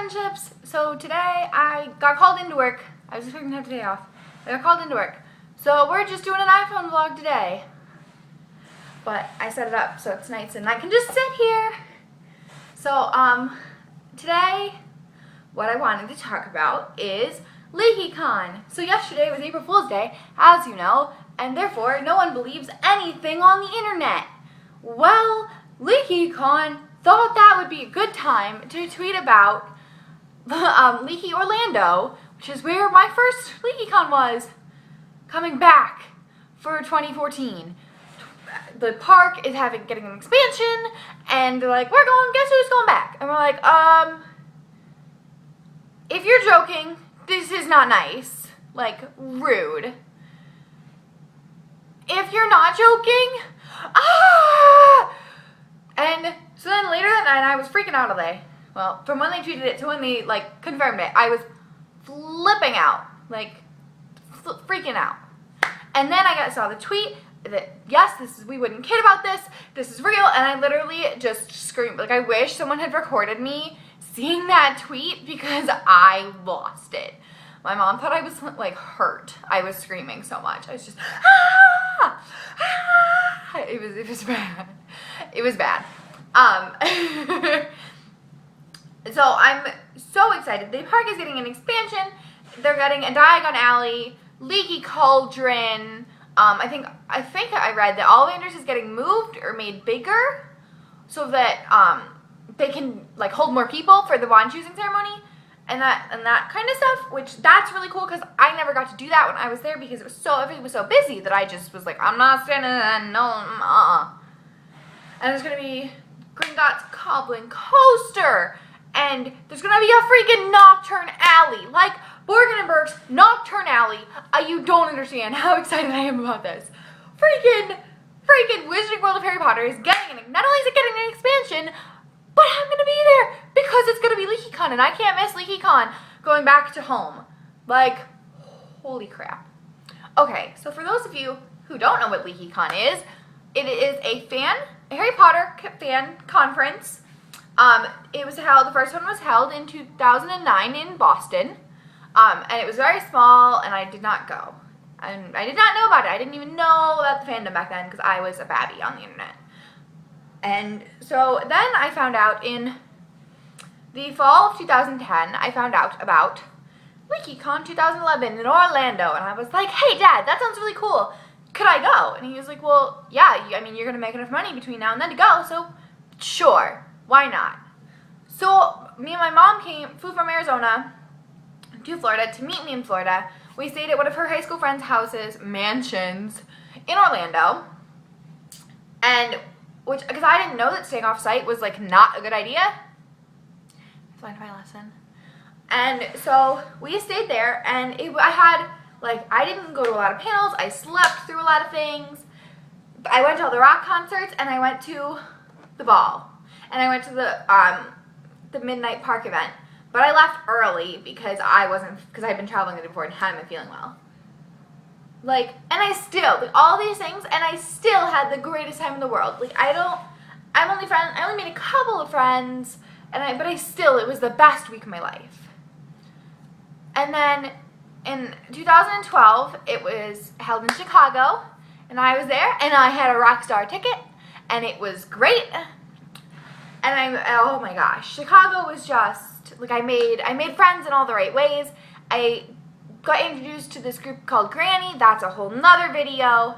friendships. So today I got called into work. I was expecting to have the day off. I got called into work. So we're just doing an iPhone vlog today. But I set it up so it's nice and I can just sit here. So today what I wanted to talk about is LeakyCon. So yesterday was April Fool's Day, as you know, and therefore no one believes anything on the internet. Well, LeakyCon thought that would be a good time to tweet about Leaky Orlando, which is where my first LeakyCon was, coming back for 2014. The park is getting an expansion, and they're like, guess who's going back? And we're like, if you're joking, this is not nice. Like, rude. If you're not joking, And so then later that night, I was freaking out all day. Well, from when they tweeted it to when they, confirmed it, I was flipping out. Freaking out. And then I saw the tweet that, yes, we wouldn't kid about this. This is real. And I literally just screamed. I wish someone had recorded me seeing that tweet because I lost it. My mom thought I was, hurt. I was screaming so much. I was just, It was bad. It was bad. So I'm so excited. The park is getting an expansion. They're getting a Diagon Alley, Leaky Cauldron. I think I read that Ollivanders is getting moved or made bigger so that they can hold more people for the wand choosing ceremony and that kind of stuff. Which that's really cool because I never got to do that when I was there because everything was so busy that I just was like, I'm not standing in no. And there's gonna be Gringotts Goblin Coaster. And there's going to be a freaking Nocturne Alley. Borgin and Burke's Nocturne Alley. You don't understand how excited I am about this. Freaking Wizarding World of Harry Potter is getting not only is it getting an expansion, but I'm going to be there because it's going to be LeakyCon. And I can't miss LeakyCon going back to home. Holy crap. Okay, so for those of you who don't know what LeakyCon is, it is a Harry Potter fan conference. The first one was held in 2009 in Boston, and it was very small, and I did not go. And I did not know about it. I didn't even know about the fandom back then, because I was a baby on the internet. And so then I found out in the fall of 2010, I found out about LeakyCon 2011 in Orlando, and I was like, hey Dad, that sounds really cool. Could I go? And he was like, well, yeah, you're going to make enough money between now and then to go, so sure. Why not? So, me and my mom flew from Arizona to Florida to meet me in Florida. We stayed at one of her high school friends' houses, mansions, in Orlando. And, because I didn't know that staying off-site was, not a good idea. I learned my lesson. And so, we stayed there, and I didn't go to a lot of panels. I slept through a lot of things. I went to all the rock concerts, and I went to the ball. And I went to the Midnight Park event. But I left early because I'd been traveling the day before and hadn't been feeling well. And I still, all these things, and I still had the greatest time in the world. I only made a couple of friends, but it was the best week of my life. And then in 2012, it was held in Chicago, and I was there, and I had a Rockstar ticket, and it was great. And oh my gosh, Chicago was just, I made friends in all the right ways. I got introduced to this group called Granny, that's a whole nother video,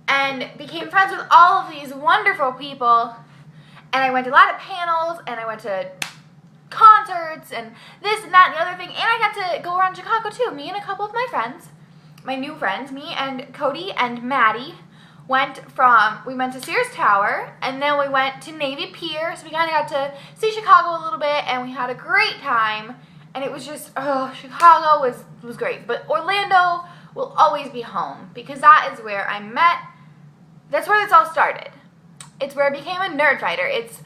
and became friends with all of these wonderful people. And I went to a lot of panels, and I went to concerts, and this and that and the other thing, and I got to go around Chicago too. Me and a couple of my friends, my new friends, me and Cody and Maddie, we went to Sears Tower, and then we went to Navy Pier, so we kind of got to see Chicago a little bit, and we had a great time, and it was just, Chicago was great, but Orlando will always be home, because that is where I met, that's where this all started. It's where I became a nerd fighter. It's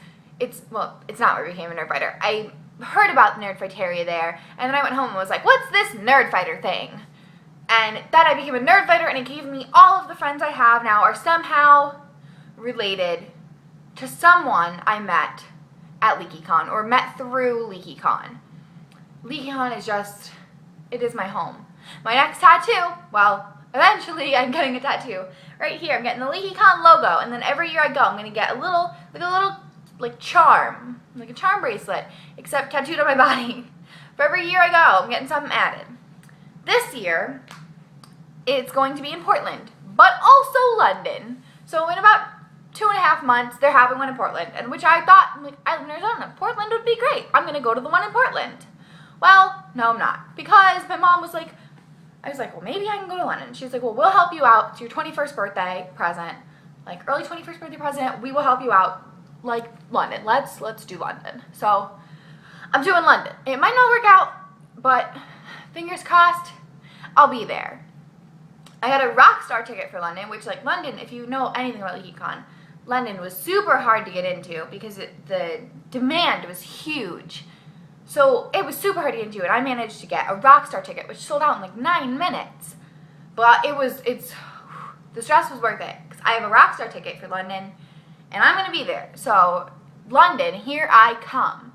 not where I became a nerd fighter. I heard about the nerd fighteria there, and then I went home and was like, what's this nerd fighter thing? And then I became a nerd fighter, and it gave me all of the friends I have now are somehow related to someone I met at LeakyCon or met through LeakyCon. LeakyCon is just, it is my home. My next tattoo, well, eventually I'm getting a tattoo. Right here, I'm getting the LeakyCon logo, and then every year I go, I'm going to get a little charm, like a charm bracelet, except tattooed on my body. For every year I go, I'm getting something added. This year, it's going to be in Portland, but also London. So in about 2.5 months, they're having one in Portland, and which I thought, I'm like, I live in Arizona, Portland would be great. I'm going to go to the one in Portland. Well, no, I'm not, because my mom was like, I was like, well, maybe I can go to London. She's like, well, we'll help you out. It's your 21st birthday present, like early 21st birthday present. We will help you out, like London. Let's do London. So I'm doing London. It might not work out, but fingers crossed, I'll be there. I got a Rockstar ticket for London, which, like, London, if you know anything about LeakyCon, London was super hard to get into because the demand was huge. So it was super hard to get into, and I managed to get a Rockstar ticket, which sold out in like 9 minutes. But the stress was worth it, because I have a Rockstar ticket for London, and I'm going to be there. So, London, here I come.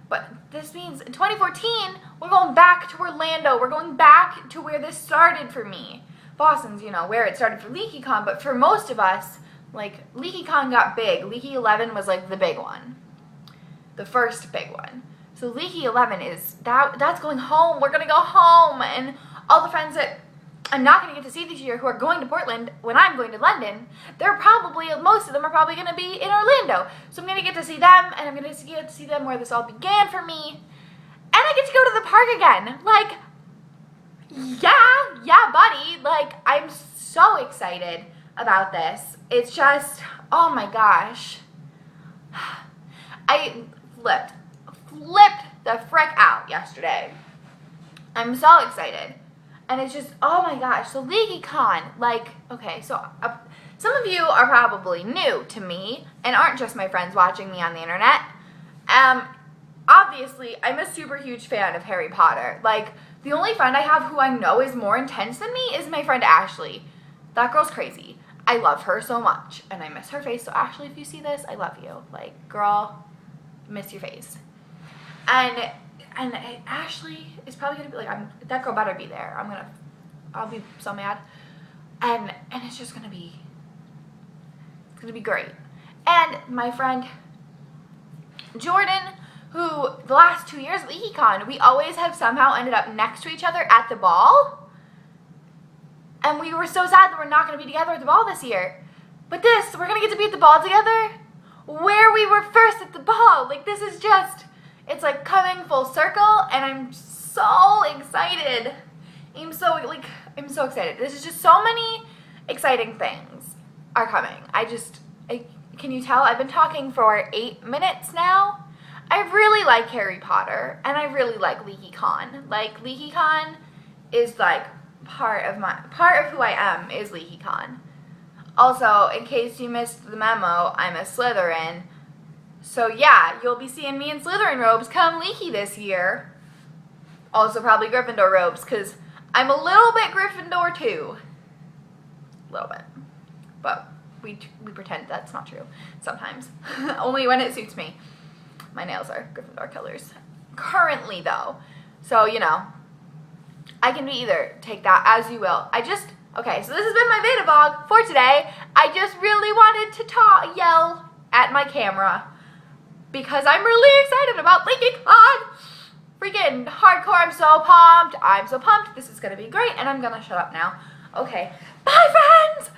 But this means in 2014, we're going back to Orlando. We're going back to where this started for me. Boston's, you know, where it started for LeakyCon, but for most of us, like, LeakyCon got big. Leaky 11 was like the big one. The first big one. So Leaky 11 is, that's going home. We're going to go home. And all the friends that I'm not going to get to see this year who are going to Portland when I'm going to London, most of them are probably going to be in Orlando. So I'm going to get to see them, and I'm going to get to see them where this all began for me. And I get to go to the park again. Like, yeah, buddy. Like, I'm so excited about this. It's just, oh my gosh. I flipped the frick out yesterday. I'm so excited. And it's just, oh my gosh. So LeakyCon, like, okay, so some of you are probably new to me and aren't just my friends watching me on the internet. Obviously, I'm a super huge fan of Harry Potter. Like, the only friend I have who I know is more intense than me is my friend Ashley. That girl's crazy. I love her so much, and I miss her face. So Ashley, if you see this, I love you. Like, girl, miss your face. And Ashley is probably gonna be like, that girl better be there. I'll be so mad. And it's just gonna be great. And my friend Jordan, who the last 2 years at LeakyCon, we always have somehow ended up next to each other at the ball. And we were so sad that we're not going to be together at the ball this year. But we're going to get to be at the ball together where we were first at the ball. Like, this is just, it's like coming full circle, and I'm so excited. I'm so excited. This is just so many exciting things are coming. Can you tell? I've been talking for 8 minutes now. I really like Harry Potter, and I really like LeakyCon. Like, LeakyCon is like part of who I am is LeakyCon. Also, in case you missed the memo, I'm a Slytherin. So yeah, you'll be seeing me in Slytherin robes come Leaky this year. Also probably Gryffindor robes, because I'm a little bit Gryffindor too. A little bit. But we pretend that's not true sometimes. Only when it suits me. My nails are Gryffindor colors. Currently, though. So, you know, I can be either. Take that as you will. Okay, so this has been my VEDA vlog for today. I just really wanted to yell at my camera because I'm really excited about LeakyCon. Freaking hardcore. I'm so pumped. This is going to be great, and I'm going to shut up now. Okay. Bye, friends.